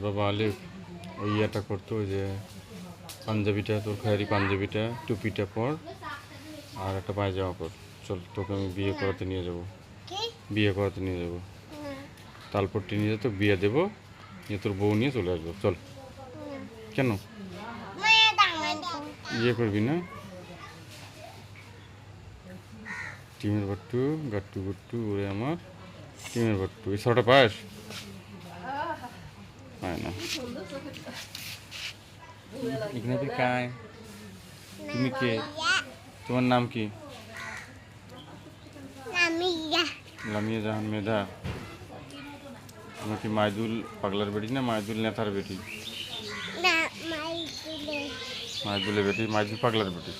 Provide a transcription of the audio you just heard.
বাবা আলিফ ওই ইয়েটা করতো, ওই যে পাঞ্জাবিটা, তোর খয়েরি পাঞ্জাবিটা, টুপিটা পর আর একটা পায়জামা পর। চল, তোকে আমি বিয়ে করাতে নিয়ে যাব, বিয়ে করাতে নিয়ে যাব। তালপট্টি নিয়ে তো বিয়ে দেবো, নিয়ে তোর বউ নিয়ে চলে আসবো। চল। কেন বিয়ে করবি না? টিমের বাট্টু গাট্টু গুট্টু ওরে আমার টিমের বাট্টু, এই ছটা পাস হয় না। এখানে তুই কায়, তুমি কে, তোমার নাম কি? লামিয়া জাহান মেধা। তোমার কি মাইদুল পাগলার বেটি না মাইদুল নেতার বেটি? মাইদুলের বেটি, মাইদুল পাগলার বেটি।